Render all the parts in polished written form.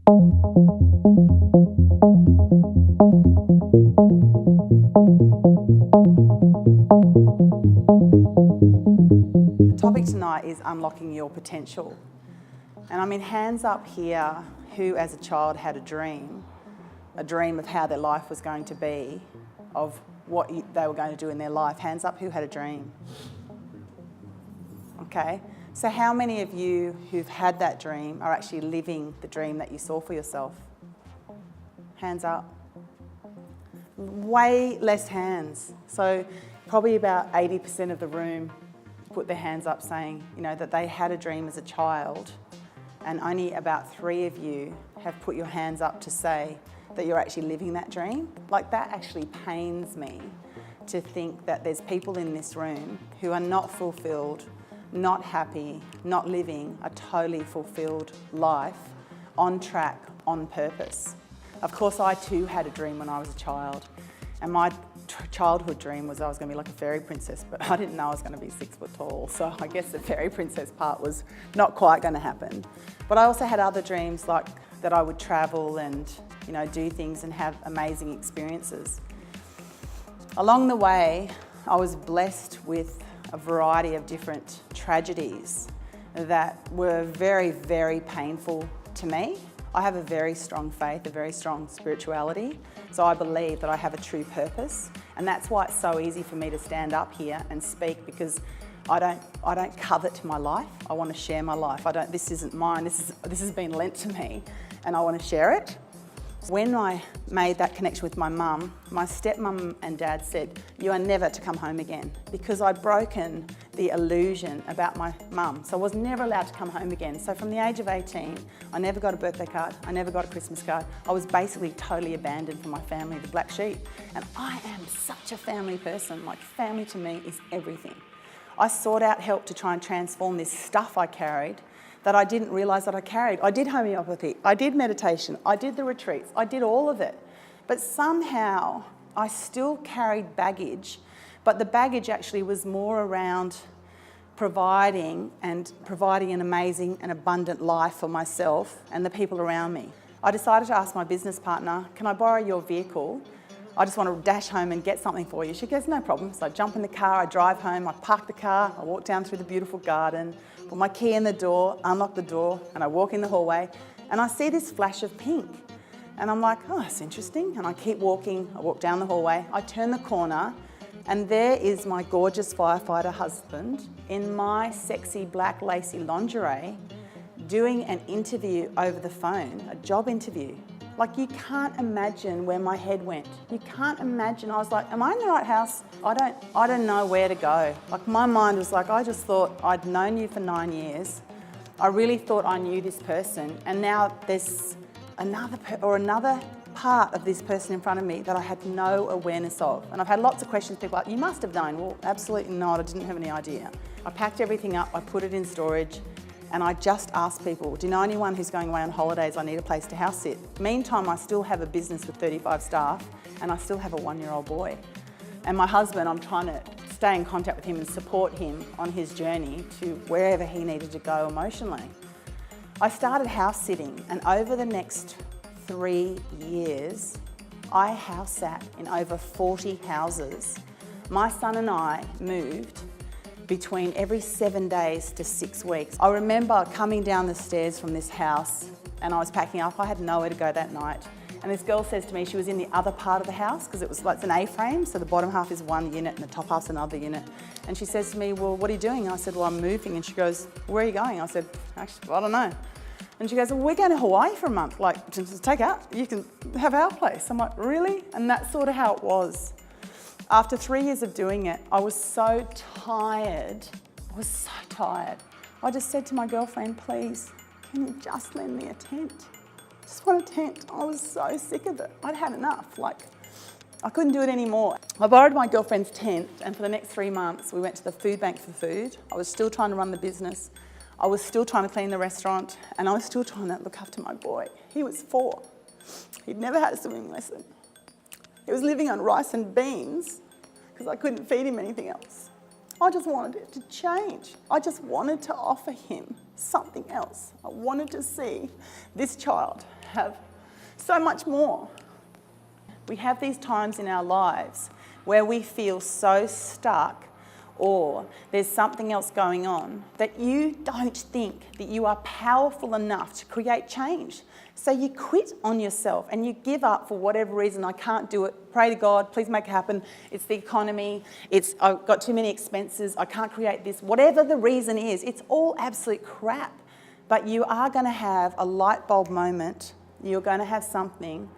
The topic tonight is unlocking your potential. And I mean, hands up here who as a child had a dream of how their life was going to be, of what they were going to do in their life. Hands up who had a dream. Okay, so how many of you who've had that dream are actually living the dream that you saw for yourself? Hands up. Way less hands. So probably about 80% of the room put their hands up saying, you know, that they had a dream as a child, and only about 3 of you have put your hands up to say that you're actually living that dream. Like, that actually pains me to think that there's people in this room who are not fulfilled, not happy, not living a totally fulfilled life, on track, on purpose. Of course, I too had a dream when I was a child, and my childhood dream was I was going to be like a fairy princess, but I didn't know I was going to be 6 foot tall, so I guess the fairy princess part was not quite going to happen. But I also had other dreams, like that I would travel and, you know, do things and have amazing experiences. Along the way, I was blessed with a variety of different tragedies that were very, very painful to me. I have a very strong faith, a very strong spirituality, so I believe that I have a true purpose, and that's why it's so easy for me to stand up here and speak, because I don't covet my life. I want to share my life. This isn't mine. This has been lent to me, and I want to share it. When I made that connection with my mum, my stepmum and dad said, "You are never to come home again," because I'd broken the illusion about my mum. So I was never allowed to come home again. So from the age of 18, I never got a birthday card, I never got a Christmas card. I was basically totally abandoned from my family, the black sheep. And I am such a family person. Like, family to me is everything. I sought out help to try and transform this stuff I carried that I didn't realise that I carried. I did homeopathy, I did meditation, I did the retreats, I did all of it. But somehow I still carried baggage, but the baggage actually was more around providing an amazing and abundant life for myself and the people around me. I decided to ask my business partner, "Can I borrow your vehicle? I just want to dash home and get something for you." She goes, "No problem." So I jump in the car, I drive home, I park the car, I walk down through the beautiful garden, put my key in the door, unlock the door, and I walk in the hallway, and I see this flash of pink. And I'm like, "Oh, that's interesting." And I keep walking, I walk down the hallway, I turn the corner, and there is my gorgeous firefighter husband in my sexy black lacy lingerie doing an interview over the phone, a job interview. Like, you can't imagine where my head went. You can't imagine. I was like, am I in the right house? I don't know where to go. Like, my mind was like, I just thought I'd known you for 9 years. I really thought I knew this person, and now there's another part of this person in front of me that I had no awareness of. And I've had lots of questions. People are like, "You must have known." Well, absolutely not. I didn't have any idea. I packed everything up, I put it in storage, and I just asked people, "Do you know anyone who's going away on holidays? I need a place to house sit." Meantime, I still have a business with 35 staff, and I still have a 1-year-old boy. And my husband, I'm trying to stay in contact with him and support him on his journey to wherever he needed to go emotionally. I started house sitting, and over the next 3 years, I house sat in over 40 houses. My son and I moved between every 7 days to 6 weeks. I remember coming down the stairs from this house, and I was packing up. I had nowhere to go that night. And this girl says to me, she was in the other part of the house, because it was like, it's an A-frame, so the bottom half is one unit and the top half's another unit. And she says to me, "Well, what are you doing?" And I said, "Well, I'm moving." And she goes, "Where are you going?" I said, "Actually, I don't know." And she goes, "Well, we're going to Hawaii for a month. Like, just take out, you can have our place." I'm like, "Really?" And that's sort of how it was. After 3 years of doing it, I was so tired. I just said to my girlfriend, "Please, can you just lend me a tent? Just want a tent." I was so sick of it. I'd had enough. Like, I couldn't do it anymore. I borrowed my girlfriend's tent, and for the next 3 months, we went to the food bank for food. I was still trying to run the business. I was still trying to clean the restaurant, and I was still trying to look after my boy. He was 4. He'd never had a swimming lesson. He was living on rice and beans because I couldn't feed him anything else. I just wanted it to change. I just wanted to offer him something else. I wanted to see this child have so much more. We have these times in our lives where we feel so stuck, or there's something else going on, that you don't think that you are powerful enough to create change. So you quit on yourself and you give up for whatever reason. I can't do it. Pray to God, please make it happen. It's the economy. I've got too many expenses. I can't create this. Whatever the reason is, it's all absolute crap. But you are going to have a light bulb moment. You're going to have something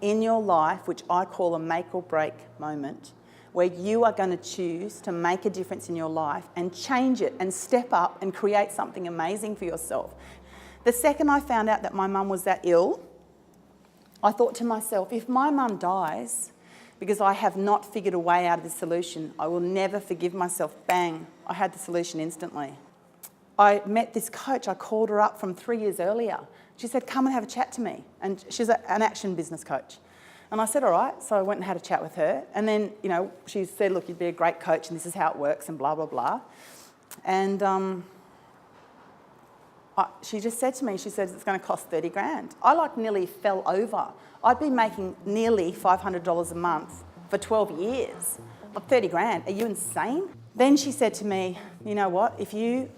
in your life, which I call a make or break moment, where you are going to choose to make a difference in your life and change it and step up and create something amazing for yourself. The second I found out that my mum was that ill, I thought to myself, if my mum dies because I have not figured a way out of the solution, I will never forgive myself. Bang, I had the solution instantly. I met this coach. I called her up from 3 years earlier. She said, come and have a chat to me. And she's an action business coach. And I said, all right. So I went and had a chat with her. And then, she said, look, you'd be a great coach and this is how it works and blah, blah, blah. And she just said to me, she said, it's going to cost 30 grand. I nearly fell over. I'd been making nearly $500 a month for 12 years. 30 grand, are you insane? Then she said to me, you know what, if you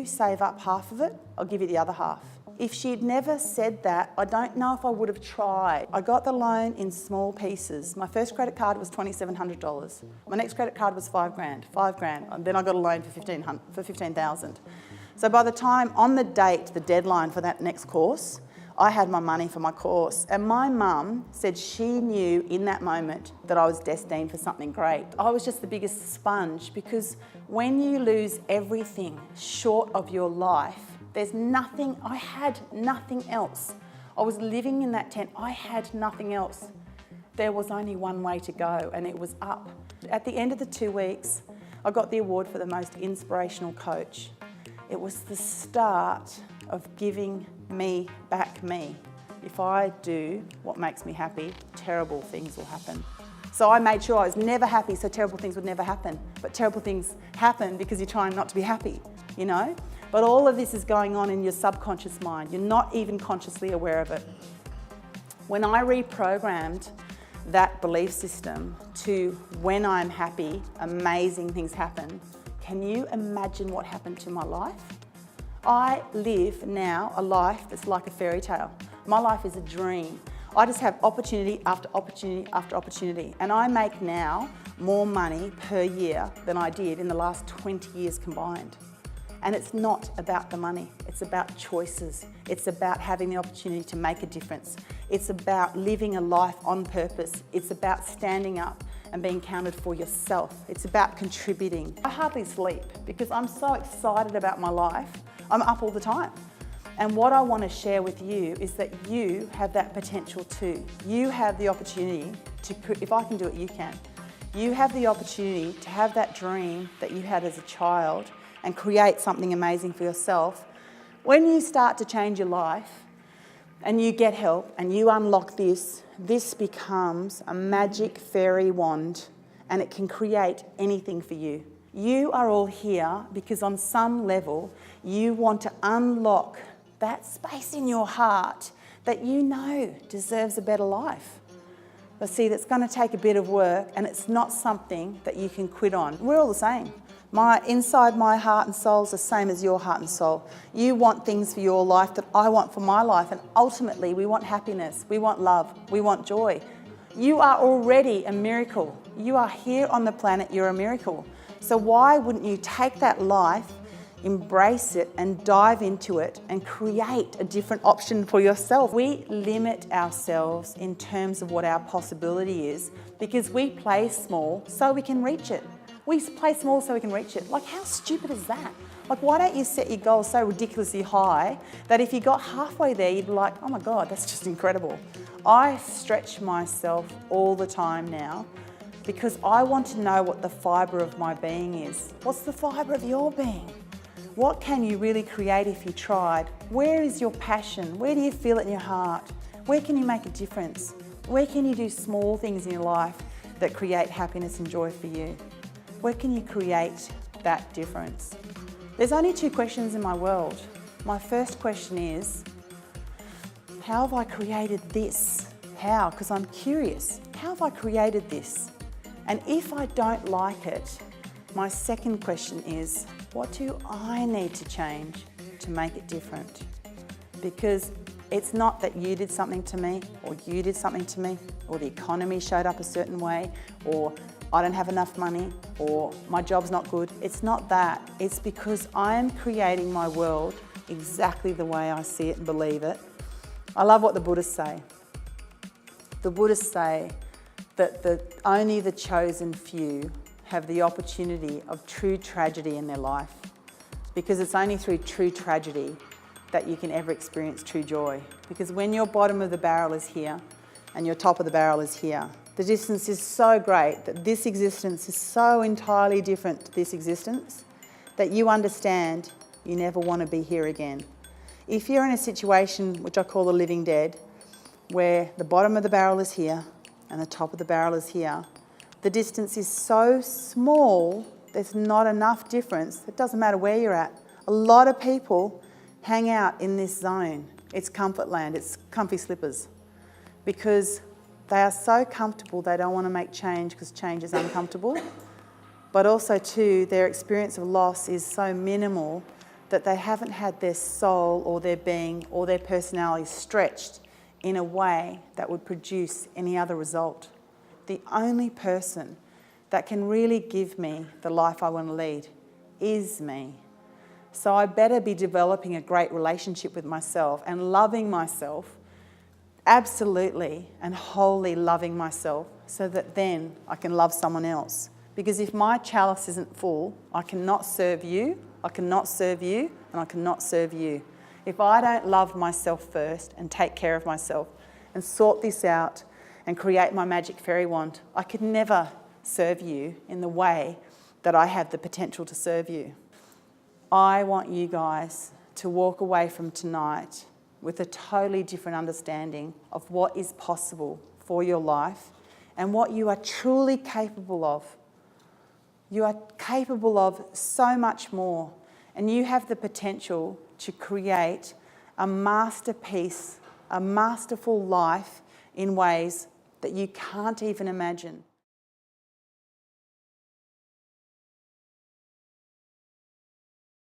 save up half of it, I'll give you the other half. If she'd never said that, I don't know if I would have tried. I got the loan in small pieces. My first credit card was $2,700. My next credit card was $5 grand. And then I got a loan for $15,000. So by the time, on the date, the deadline for that next course, I had my money for my course. And my mum said she knew in that moment that I was destined for something great. I was just the biggest sponge, because when you lose everything short of your life, there's nothing, I had nothing else. I was living in that tent, I had nothing else. There was only one way to go, and it was up. At the end of the 2 weeks, I got the award for the most inspirational coach. It was the start of giving me back me. If I do what makes me happy, terrible things will happen. So I made sure I was never happy, so terrible things would never happen. But terrible things happen because you're trying not to be happy, But all of this is going on in your subconscious mind. You're not even consciously aware of it. When I reprogrammed that belief system to when I'm happy, amazing things happen, can you imagine what happened to my life? I live now a life that's like a fairy tale. My life is a dream. I just have opportunity after opportunity after opportunity. And I make now more money per year than I did in the last 20 years combined. And it's not about the money, it's about choices. It's about having the opportunity to make a difference. It's about living a life on purpose. It's about standing up and being counted for yourself. It's about contributing. I hardly sleep because I'm so excited about my life. I'm up all the time. And what I want to share with you is that you have that potential too. You have the opportunity to, if I can do it, you can. You have the opportunity to have that dream that you had as a child and create something amazing for yourself. When you start to change your life and you get help and you unlock this becomes a magic fairy wand, and it can create anything for you. You are all here because on some level you want to unlock that space in your heart that you know deserves a better life. But see, that's going to take a bit of work, and it's not something that you can quit on. We're all the same. Inside my heart and soul is the same as your heart and soul. You want things for your life that I want for my life, and ultimately we want happiness, we want love, we want joy. You are already a miracle. You are here on the planet, you're a miracle. So why wouldn't you take that life, embrace it and dive into it and create a different option for yourself? We limit ourselves in terms of what our possibility is because we play small so we can reach it. We play small so we can reach it. Like, how stupid is that? Like, why don't you set your goals so ridiculously high that if you got halfway there, you'd be like, oh my God, that's just incredible. I stretch myself all the time now because I want to know what the fibre of my being is. What's the fibre of your being? What can you really create if you tried? Where is your passion? Where do you feel it in your heart? Where can you make a difference? Where can you do small things in your life that create happiness and joy for you? Where can you create that difference? There's only two questions in my world. My first question is, how have I created this? How? Because I'm curious. How have I created this? And if I don't like it, my second question is, what do I need to change to make it different? Because it's not that you did something to me, or you did something to me, or the economy showed up a certain way, or I don't have enough money, or my job's not good. It's not that. It's because I am creating my world exactly the way I see it and believe it. I love what the Buddhists say. The Buddhists say that only the chosen few have the opportunity of true tragedy in their life, because it's only through true tragedy that you can ever experience true joy. Because when your bottom of the barrel is here and your top of the barrel is here, the distance is so great that this existence is so entirely different to this existence that you understand you never want to be here again. If you're in a situation, which I call the living dead, where the bottom of the barrel is here and the top of the barrel is here, the distance is so small, there's not enough difference. It doesn't matter where you're at. A lot of people hang out in this zone. It's comfort land, it's comfy slippers, because they are so comfortable they don't want to make change because change is uncomfortable. But also too, their experience of loss is so minimal that they haven't had their soul or their being or their personality stretched in a way that would produce any other result. The only person that can really give me the life I want to lead is me. So I better be developing a great relationship with myself and loving myself, absolutely and wholly loving myself, so that then I can love someone else. Because if my chalice isn't full, I cannot serve you, I cannot serve you, and I cannot serve you. If I don't love myself first and take care of myself and sort this out and create my magic fairy wand, I could never serve you in the way that I have the potential to serve you. I want you guys to walk away from tonight with a totally different understanding of what is possible for your life and what you are truly capable of. You are capable of so much more, and you have the potential to create a masterpiece, a masterful life in ways that you can't even imagine.